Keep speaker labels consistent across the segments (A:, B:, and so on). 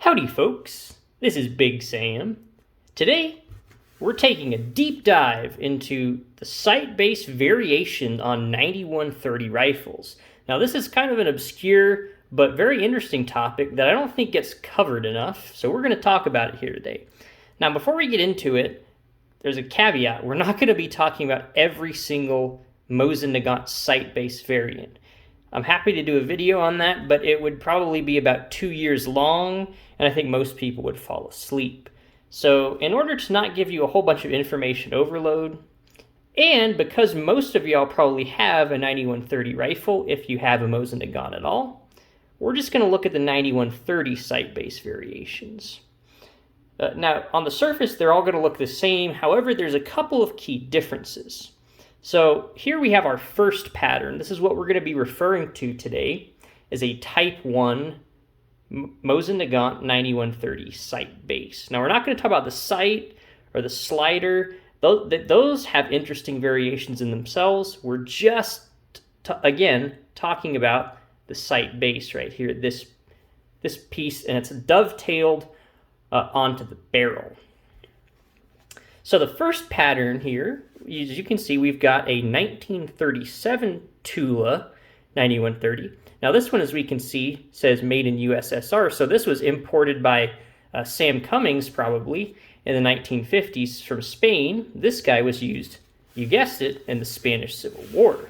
A: Howdy folks, this is Big Sam. Today, we're taking a deep dive into the sight-based variation on 9130 rifles. Now this is kind of an obscure but very interesting topic that I don't think gets covered enough, so we're going to talk about it here today. Now before we get into it, there's a caveat. We're not going to be talking about every single Mosin Nagant sight-based variant. I'm happy to do a video on that, but it would probably be about 2 years long, and I think most people would fall asleep. So in order to not give you a whole bunch of information overload, and because most of y'all probably have a 9130 rifle, if you have a Mosin Nagant at all, we're just going to look at the 9130 sight-based variations. Now, on the surface, they're all going to look the same. However, there's a couple of key differences. So here we have our first pattern. This is what we're going to be referring to today as a Type 1 Mosin Nagant 9130 sight base. Now we're not going to talk about the sight or the slider. Those have interesting variations in themselves. We're just, again, talking about the sight base right here, this piece, and it's dovetailed onto the barrel. So the first pattern here, as you can see, we've got a 1937 Tula 9130. Now this one, as we can see, says made in USSR. So this was imported by Sam Cummings probably in the 1950s from Spain. This guy was used, you guessed it, in the Spanish Civil War.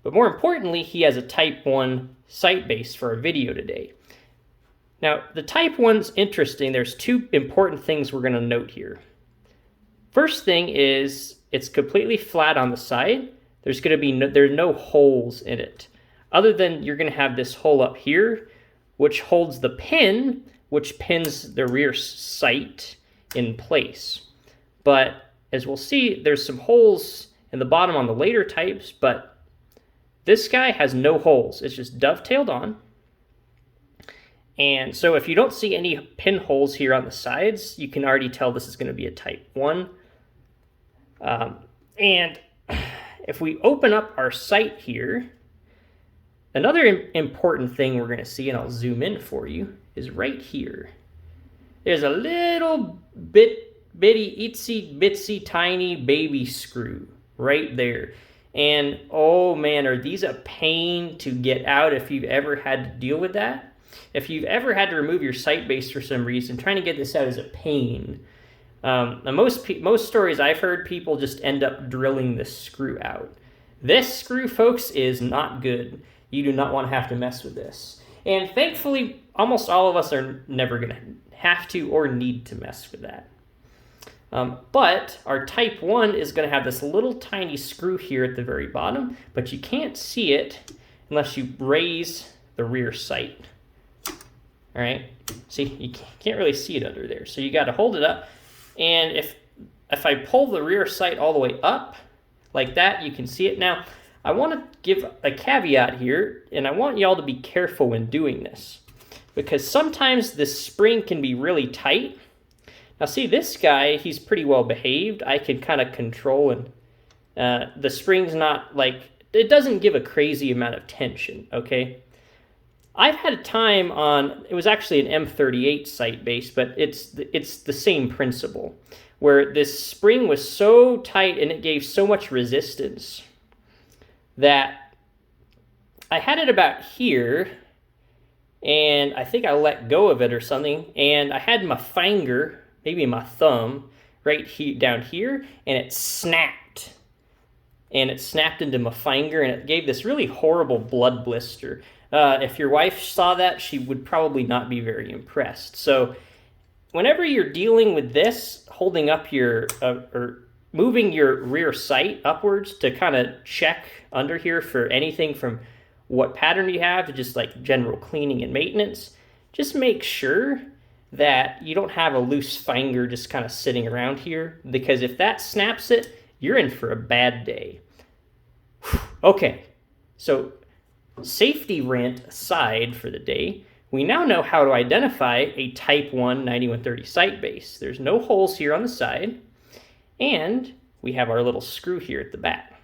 A: But more importantly, he has a Type 1 sight base for our video today. Now the Type 1's interesting. There's two important things we're going to note here. First thing is it's completely flat on the side. There's going to be there's no holes in it, other than you're going to have this hole up here, which holds the pin, which pins the rear sight in place. But as we'll see, there's some holes in the bottom on the later types, but this guy has no holes. It's just dovetailed on. And so if you don't see any pinholes here on the sides, you can already tell this is going to be a Type 1. And if we open up our sight here, another important thing we're going to see, and I'll zoom in for you, is right here. There's a little bitty, itsy bitsy tiny baby screw right there. And oh man, are these a pain to get out if you've ever had to deal with that? If you've ever had to remove your sight base for some reason, trying to get this out is a pain. Most stories I've heard, people just end up drilling this screw out. This screw, folks, is not good. You do not want to have to mess with this. And thankfully, almost all of us are never going to have to or need to mess with that. But our Type 1 is going to have this little tiny screw here at the very bottom, but you can't see it unless you raise the rear sight. All right, see, you can't really see it under there, so you got to hold it up. And if I pull the rear sight all the way up like that, you can see it. Now, I want to give a caveat here, and I want y'all to be careful when doing this, because sometimes this spring can be really tight. Now see, this guy, he's pretty well behaved. I can kind of control, and the spring's not like, it doesn't give a crazy amount of tension, okay? I've had a time on, it was actually an M38 sight base, but it's the same principle, where this spring was so tight and it gave so much resistance that I had it about here, and I think I let go of it or something, and I had my finger, maybe my thumb, right here, down here, and it snapped. And it snapped into my finger, and it gave this really horrible blood blister. If your wife saw that, she would probably not be very impressed. So whenever you're dealing with this, holding up your, or moving your rear sight upwards to kind of check under here for anything from what pattern you have to just like general cleaning and maintenance, just make sure that you don't have a loose finger just kind of sitting around here, because if that snaps it, you're in for a bad day. Okay, so safety rant aside for the day, we now know how to identify a Type 1 9130 sight base. There's no holes here on the side, and we have our little screw here at the back.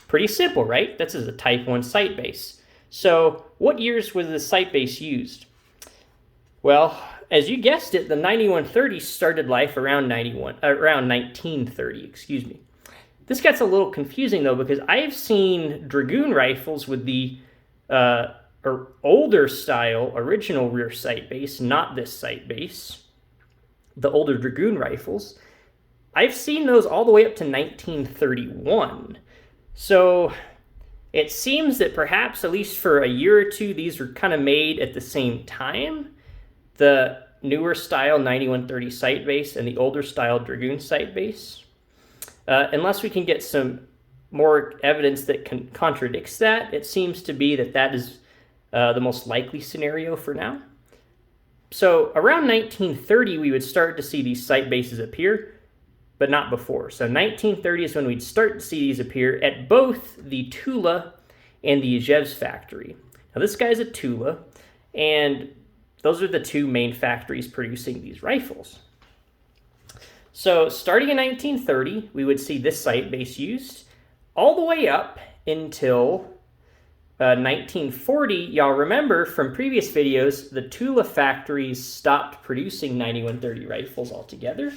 A: Pretty simple, right? This is a Type 1 sight base. So what years was the sight base used? Well, as you guessed it, the 9130 started life around 1930, excuse me. This gets a little confusing though, because I've seen Dragoon rifles with the older style original rear sight base, not this sight base. The older Dragoon rifles, I've seen those all the way up to 1931. So it seems that perhaps, at least for a year or two, these were kind of made at the same time. The newer style 9130 sight base and the older style Dragoon sight base. Unless we can get some more evidence that contradicts that, it seems to be that that is the most likely scenario for now. So around 1930, we would start to see these sight bases appear, but not before. So 1930 is when we'd start to see these appear at both the Tula and the Ijev's factory. Now this guy's a Tula, and those are the two main factories producing these rifles. So starting in 1930, we would see this sight base used all the way up until 1940. Y'all remember from previous videos, the Tula factories stopped producing 9130 rifles altogether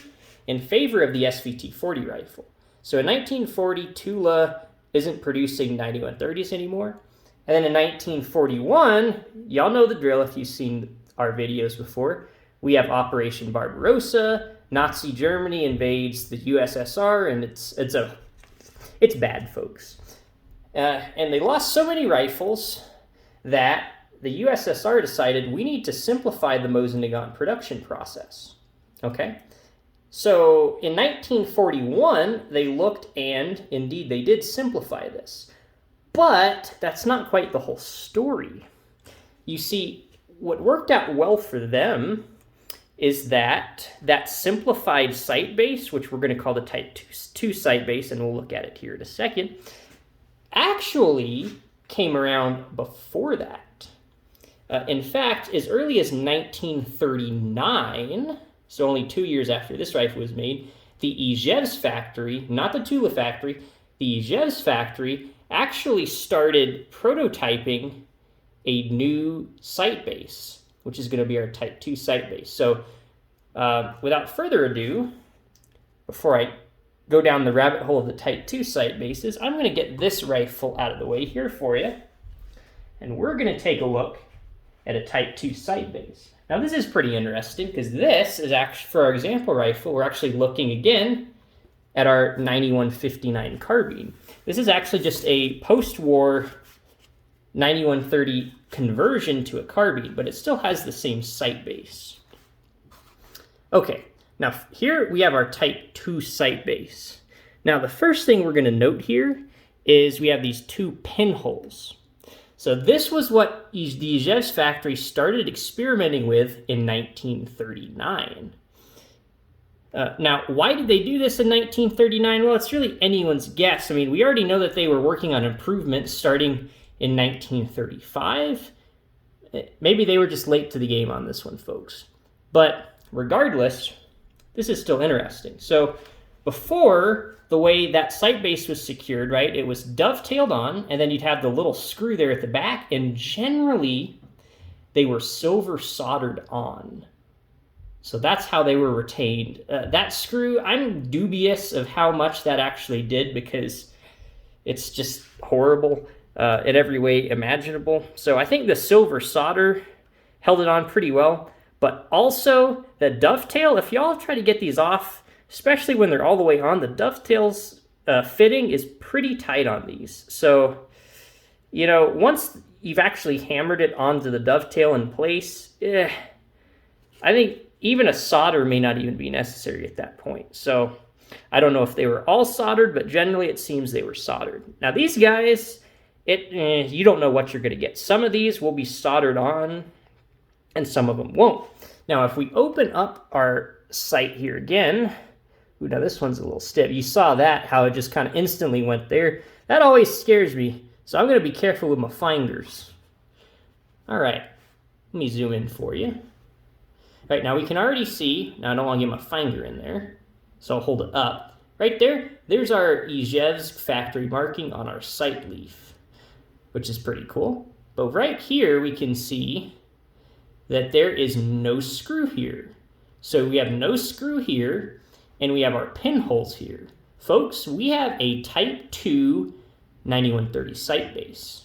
A: in favor of the SVT-40 rifle. So in 1940, Tula isn't producing 9130s anymore. And then in 1941, y'all know the drill if you've seen our videos before. We have Operation Barbarossa. Nazi Germany invades the USSR, and it's bad, folks. And they lost so many rifles that the USSR decided we need to simplify the Mosin Nagant production process. Okay? So in 1941, they looked, and indeed they did simplify this. But that's not quite the whole story. You see, what worked out well for them is that simplified sight base, which we're going to call the Type 2 sight base, and we'll look at it here in a second, actually came around before that. In fact, as early as 1939, so only 2 years after this rifle was made, the Ijev's factory, not the Tula factory, the Ijev's factory actually started prototyping a new sight base, which is going to be our Type 2 sight base. So without further ado, before I go down the rabbit hole of the Type 2 sight bases, I'm going to get this rifle out of the way here for you. And we're going to take a look at a Type 2 sight base. Now this is pretty interesting because this is actually, for our example rifle, we're actually looking again at our 9159 carbine. This is actually just a post-war 9130 conversion to a carbine, but it still has the same sight base. Okay, now here we have our Type 2 sight base. Now the first thing we're going to note here is we have these two pinholes. So this was what the Ijev's factory started experimenting with in 1939. Now, why did they do this in 1939? Well, it's really anyone's guess. I mean, we already know that they were working on improvements starting in 1935. Maybe they were just late to the game on this one, folks. But regardless, this is still interesting. So before, the way that sight base was secured, right, it was dovetailed on, and then you'd have the little screw there at the back, and generally they were silver soldered on. So that's how they were retained. That screw, I'm dubious of how much that actually did because it's just horrible in every way imaginable. So I think the silver solder held it on pretty well. But also the dovetail, if y'all try to get these off, especially when they're all the way on, the dovetails fitting is pretty tight on these. So, you know, once you've actually hammered it onto the dovetail in place, I think even a solder may not even be necessary at that point. So I don't know if they were all soldered, but generally it seems they were soldered. Now these guys, you don't know what you're going to get. Some of these will be soldered on and some of them won't. Now if we open up our sight here again, ooh, now this one's a little stiff. You saw that, how it just kind of instantly went there. That always scares me, so I'm going to be careful with my fingers. All right, let me zoom in for you. All right, now we can already see, now I don't want to get my finger in there, so I'll hold it up. Right there, there's our Ijev's factory marking on our sight leaf, which is pretty cool. But right here we can see that there is no screw here. So we have no screw here, and we have our pinholes here. Folks, we have a Type 2 9130 sight base,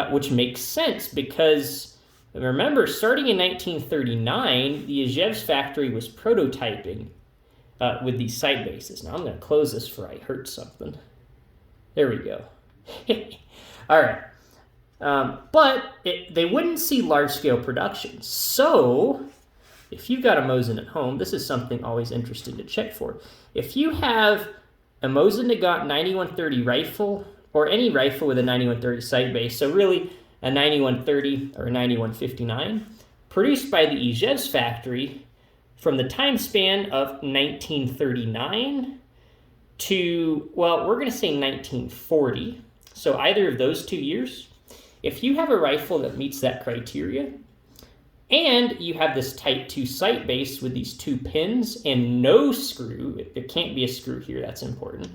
A: which makes sense because, remember, starting in 1939, the Ijev's factory was prototyping with these sight bases. Now I'm going to close this before I hurt something. There we go. All right. But they wouldn't see large-scale production. So if you've got a Mosin at home, this is something always interesting to check for. If you have a Mosin Nagant 9130 rifle, or any rifle with a 9130 sight base, so really a 9130 or a 9159, produced by the Ijev's factory from the time span of 1939 to, well, we're going to say 1940, so either of those 2 years, if you have a rifle that meets that criteria, and you have this Type 2 sight base with these 2 pins and no screw, there can't be a screw here, that's important,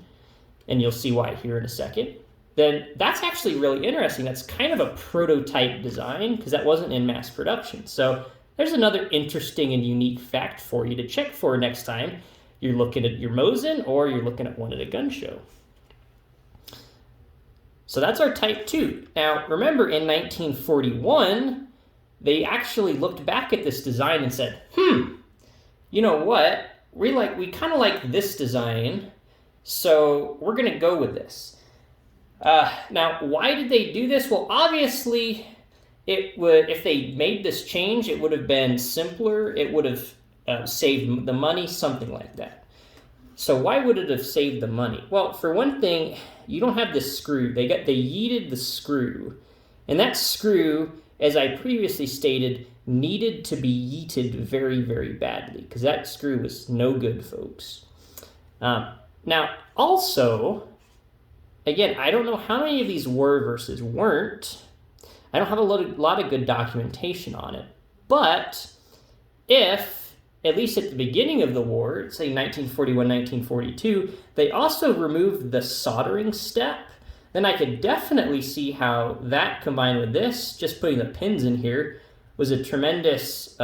A: and you'll see why here in a second, then that's actually really interesting. That's kind of a prototype design because that wasn't in mass production. So there's another interesting and unique fact for you to check for next time you're looking at your Mosin or you're looking at one at a gun show. So that's our Type 2. Now, remember, in 1941, they actually looked back at this design and said, you know what? We kind of like this design, so we're going to go with this. Now, why did they do this? Well, obviously, if they made this change, it would have been simpler. It would have saved the money, something like that. So why would it have saved the money? Well, for one thing, you don't have this screw. They yeeted the screw, and that screw, as I previously stated, needed to be yeeted very, very badly because that screw was no good, folks. Now, also, again, I don't know how many of these were versus weren't. I don't have a lot of good documentation on it. But if, at least at the beginning of the war, say 1941, 1942, they also removed the soldering step, then I could definitely see how that combined with this, just putting the pins in here, was a tremendous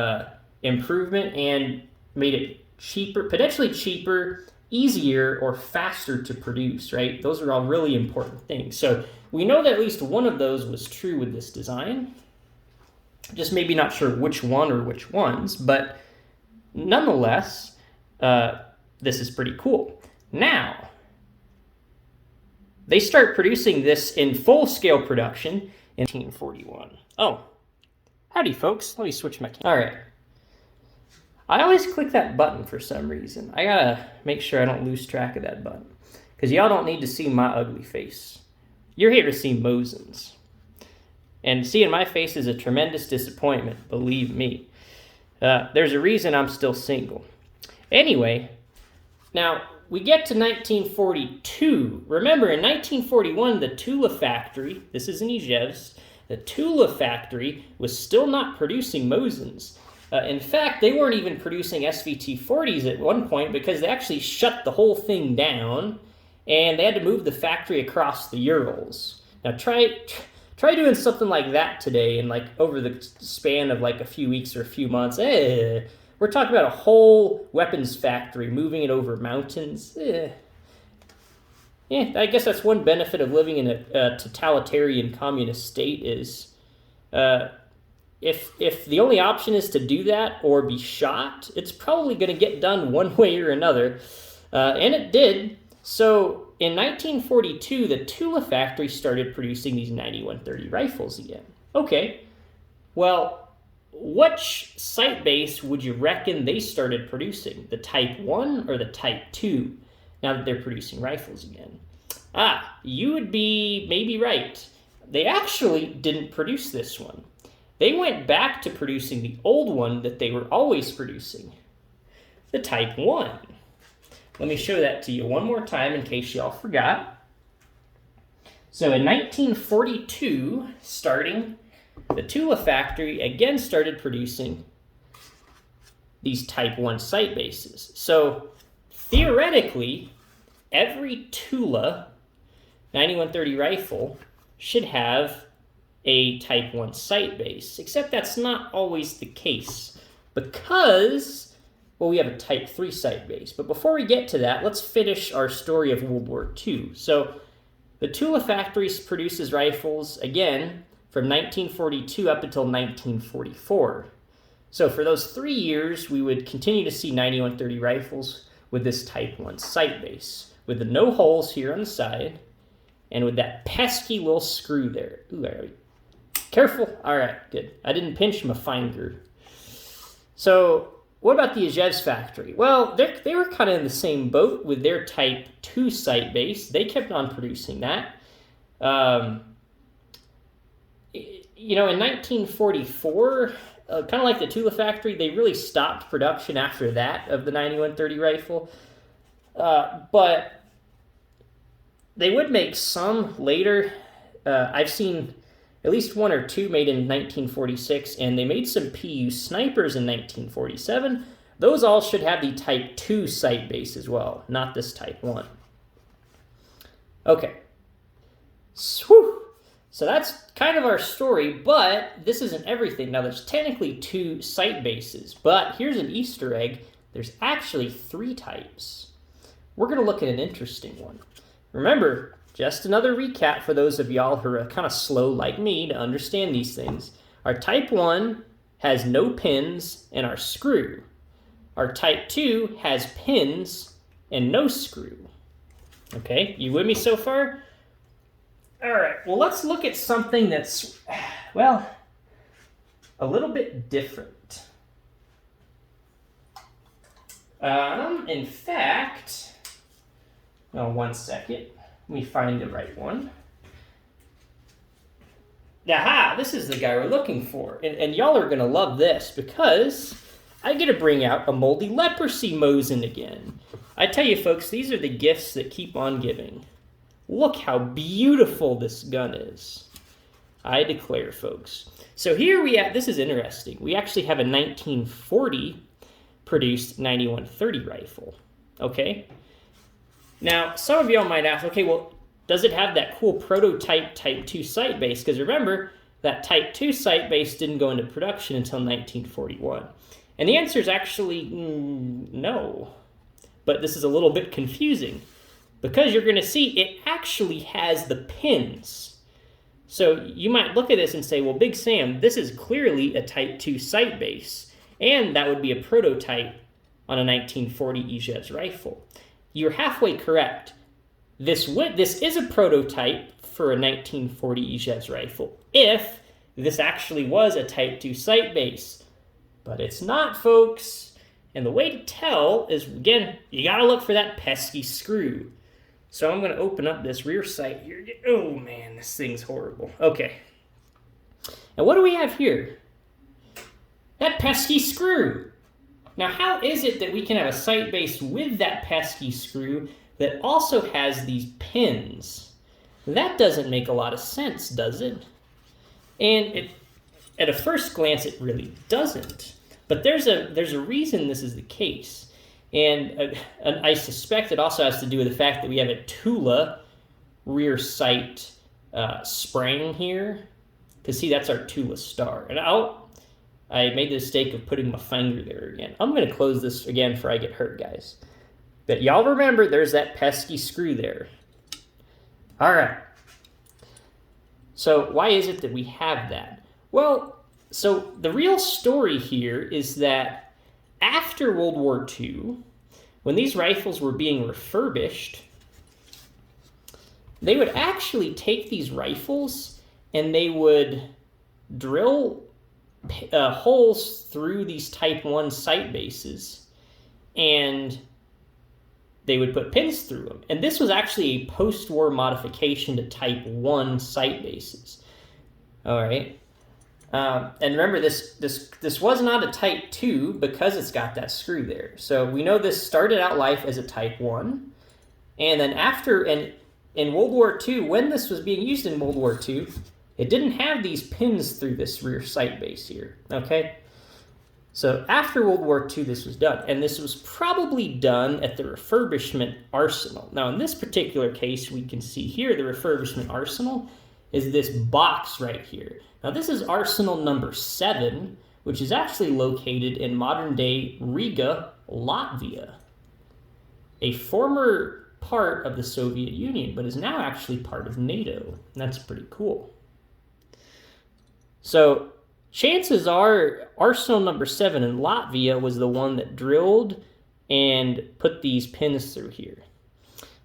A: improvement and made it cheaper, potentially cheaper, easier, or faster to produce, right? Those are all really important things. So we know that at least one of those was true with this design. Just maybe not sure which one or which ones, but nonetheless, this is pretty cool. Now, they start producing this in full-scale production in 1941. Oh, howdy, folks. Let me switch my camera. All right. I always click that button for some reason. I gotta make sure I don't lose track of that button, because y'all don't need to see my ugly face. You're here to see Mosin's. And seeing my face is a tremendous disappointment, believe me. There's a reason I'm still single. Anyway, now we get to 1942. Remember, in 1941, the Tula factory, this is in Ijev's, the Tula factory was still not producing Mosin's. In fact, they weren't even producing SVT-40s at one point because they actually shut the whole thing down and they had to move the factory across the Urals. Now try doing something like that today and like over the span of like a few weeks or a few months. We're talking about a whole weapons factory, moving it over mountains. Yeah, I guess that's one benefit of living in a totalitarian communist state is if the only option is to do that or be shot, it's probably going to get done one way or another. And it did. So in 1942, the Tula factory started producing these 9130 rifles again. Okay, well, which sight base would you reckon they started producing? The Type 1 or the Type 2, now that they're producing rifles again? You would be maybe right. They actually didn't produce this one. They went back to producing the old one that they were always producing, the Type 1. Let me show that to you one more time in case y'all forgot. So in 1942, starting, the Tula factory again started producing these Type 1 sight bases. So theoretically, every Tula 9130 rifle should have a Type 1 sight base, except that's not always the case because, well, we have a Type 3 sight base. But before we get to that, let's finish our story of World War II. So the Tula factory produces rifles, again, from 1942 up until 1944. So for those 3 years, we would continue to see 9130 rifles with this Type 1 sight base, with the no holes here on the side, and with that pesky little screw there. Ooh, careful. All right, good. I didn't pinch my finger. So what about the Ijev's factory? Well, they were kind of in the same boat with their Type 2 sight base. They kept on producing that. You know, in 1944, kind of like the Tula factory, they really stopped production after that of the 9130 rifle. But they would make some later. I've seen at least 1 or 2 made in 1946, and they made some PU snipers in 1947. Those all should have the Type 2 sight base as well, not this Type 1. Okay. So that's kind of our story, but this isn't everything. Now, there's technically 2 sight bases, but here's an Easter egg. There's actually 3 types. We're going to look at an interesting one. Remember, just another recap for those of y'all who are kind of slow like me to understand these things. Our Type 1 has no pins and our screw. Our Type 2 has pins and no screw. Okay, you with me so far? All right, well, let's look at something that's, well, a little bit different. In fact, oh, 1 second. Let me find the right one. Aha, this is the guy we're looking for. And y'all are going to love this because I get to bring out a moldy leprosy Mosin again. I tell you, folks, these are the gifts that keep on giving. Look how beautiful this gun is. I declare, folks. So here we have, this is interesting. We actually have a 1940 produced 9130 rifle. Okay? Now, some of y'all might ask, okay, well, does it have that cool prototype Type 2 sight base? Because remember, that Type 2 sight base didn't go into production until 1941. And the answer is actually no. But this is a little bit confusing because you're going to see it actually has the pins. So you might look at this and say, well, Big Sam, this is clearly a Type 2 sight base. And that would be a prototype on a 1940 Ijev's rifle. You're halfway correct. This is a prototype for a 1940 Ijev's rifle if this actually was a Type 2 sight base. But it's not, folks. And the way to tell is, again, you got to look for that pesky screw. So I'm going to open up this rear sight here. Oh, man, this thing's horrible. Okay. And what do we have here? That pesky screw. Now, how is it that we can have a sight base with that pesky screw that also has these pins? That doesn't make a lot of sense, does it? And at a first glance, it really doesn't. But there's a reason this is the case. And I suspect it also has to do with the fact that we have a Tula rear sight spring here. Because, see, that's our Tula star. And I made the mistake of putting my finger there again. I'm going to close this again before I get hurt, guys. But y'all remember, there's that pesky screw there. All right. So why is it that we have that? Well, so the real story here is that after World War II, when these rifles were being refurbished, they would actually take these rifles and they would drill holes through these Type 1 sight bases, and they would put pins through them. And this was actually a post-war modification to Type 1 sight bases. All right. And remember, this was not a Type 2 because it's got that screw there. So we know this started out life as a Type 1. And then after, and in World War II, when this was being used in World War II, it didn't have these pins through this rear sight base here, okay? So after World War II, this was done. And this was probably done at the refurbishment arsenal. Now, in this particular case, we can see here the refurbishment arsenal. is this box right here. Now this is arsenal number 7, which is actually located in modern-day Riga, Latvia, a former part of the Soviet Union, but is now actually part of NATO. And that's pretty cool. So chances are arsenal number 7 in Latvia was the one that drilled and put these pins through here.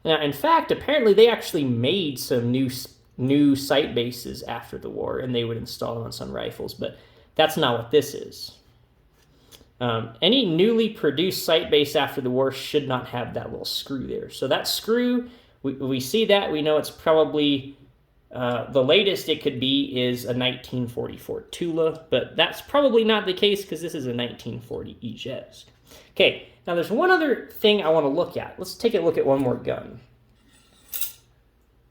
A: Now, in fact, apparently they actually made some new sight bases after the war, and they would install them on some rifles, but that's not what this is. Any newly produced sight base after the war should not have that little screw there. So that screw, we see that, we know it's probably, the latest it could be is a 1944 Tula, but that's probably not the case because this is a 1940 Ijevsk. Okay, now there's one other thing I want to look at. Let's take a look at one more gun.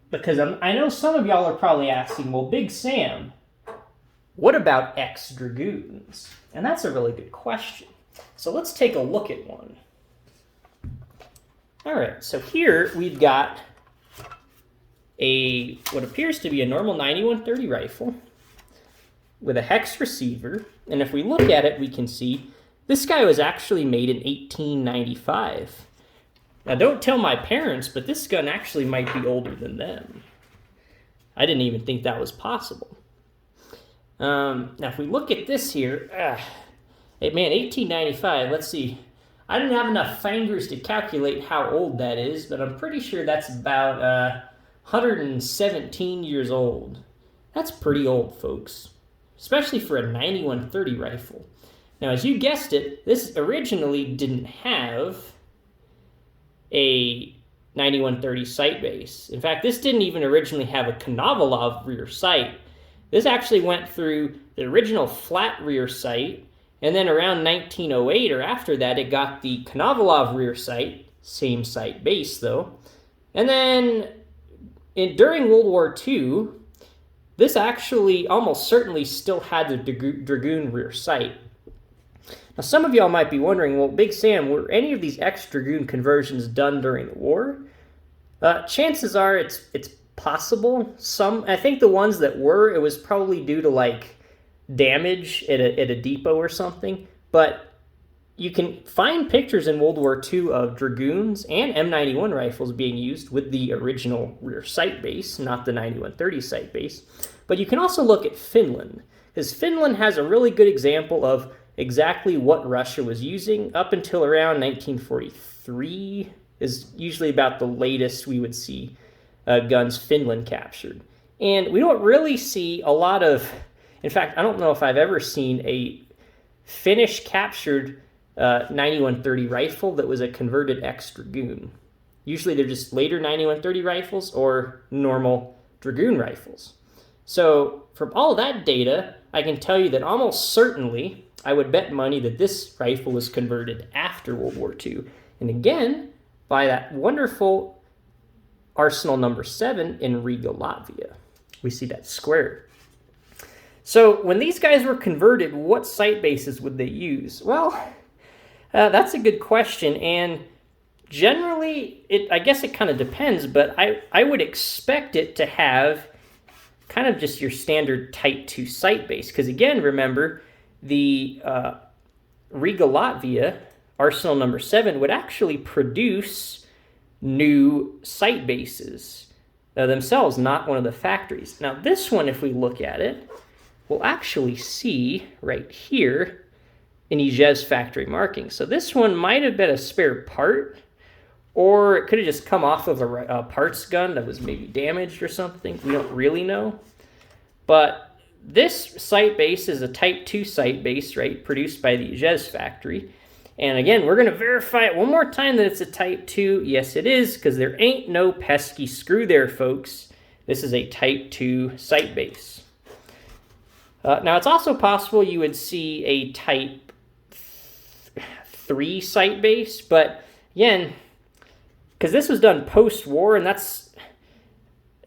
A: Because I know some of y'all are probably asking, well, Big Sam, what about ex-Dragoons? And that's a really good question. So let's take a look at one. All right, so here we've got what appears to be a normal 9130 rifle with a hex receiver. And if we look at it, we can see this guy was actually made in 1895. Now, don't tell my parents, but this gun actually might be older than them. I didn't even think that was possible. Now, if we look at this here, hey, man, 1895, let's see. I didn't have enough fingers to calculate how old that is, but I'm pretty sure that's about 117 years old. That's pretty old, folks, especially for a 9130 rifle. Now, as you guessed it, this originally didn't have a 9130 sight base. In fact, this didn't even originally have a Konovalov rear sight. This actually went through the original flat rear sight, and then around 1908 or after that, it got the Konovalov rear sight, same sight base though. And then during World War II, this actually almost certainly still had the Dragoon rear sight. Now, some of y'all might be wondering, well, Big Sam, were any of these ex-Dragoon conversions done during the war? Chances are it's possible. I think the ones that were, it was probably due to like damage at a depot or something. But you can find pictures in World War II of Dragoons and M91 rifles being used with the original rear sight base, not the 9130 sight base. But you can also look at Finland, because Finland has a really good example of exactly what Russia was using up until around 1943 is usually about the latest we would see guns Finland captured. And we don't really see a lot of, in fact, I don't know if I've ever seen a Finnish captured 9130 rifle that was a converted ex-Dragoon. Usually they're just later 9130 rifles or normal Dragoon rifles. So from all that data, I can tell you that almost certainly I would bet money that this rifle was converted after World War II. And again, by that wonderful arsenal number 7 in Riga, Latvia. We see that square. So when these guys were converted, what sight bases would they use? Well, that's a good question. And generally, I guess it kind of depends, but I would expect it to have kind of just your standard Type 2 sight base. Because again, remember, the Riga, Latvia, arsenal number 7 would actually produce new sight bases themselves, not one of the factories. Now this one, if we look at it, we'll actually see right here in Ijev's factory marking. So this one might have been a spare part, or it could have just come off of a parts gun that was maybe damaged or something. We don't really know. But this sight base is a Type 2 sight base, right, produced by the Ijev's factory. And again, we're going to verify it one more time that it's a Type 2. Yes, it is, because there ain't no pesky screw there, folks. This is a Type 2 sight base. Now, it's also possible you would see a Type 3 sight base, but again, because this was done post-war, and that's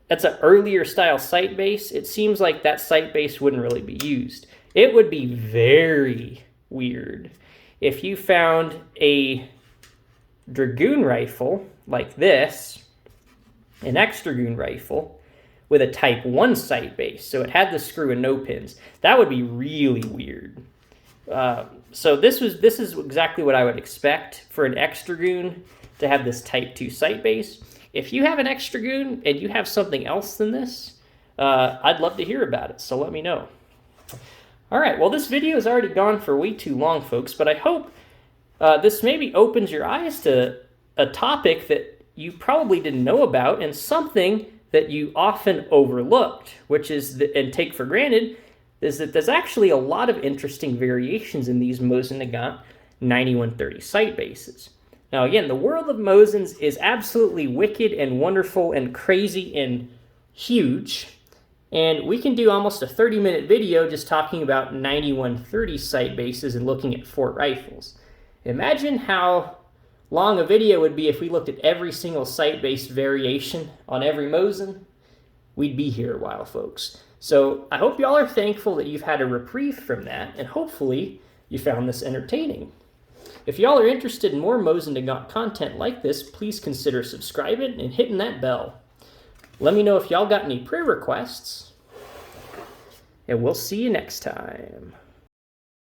A: an earlier style sight base, it seems like that sight base wouldn't really be used. It would be very weird if you found a Dragoon rifle like this, an ex-Dragoon rifle, with a Type 1 sight base. So it had the screw and no pins. That would be really weird. So this is exactly what I would expect for an X-Dragoon to have this Type 2 sight base. If you have an X-Dragoon and you have something else than this, I'd love to hear about it, so let me know. All right, well, this video has already gone for way too long, folks, but I hope this maybe opens your eyes to a topic that you probably didn't know about and something that you often overlooked, which is, and take for granted, is that there's actually a lot of interesting variations in these Mosin Nagant 9130 sight bases. Now, again, the world of Mosins is absolutely wicked and wonderful and crazy and huge, and we can do almost a 30-minute video just talking about 9130 sight bases and looking at Fort rifles. Imagine how long a video would be if we looked at every single sight base variation on every Mosin. We'd be here a while, folks. So I hope y'all are thankful that you've had a reprieve from that, and hopefully you found this entertaining. If y'all are interested in more Mosin Nagant content like this, please consider subscribing and hitting that bell. Let me know if y'all got any prayer requests, and we'll see you next time.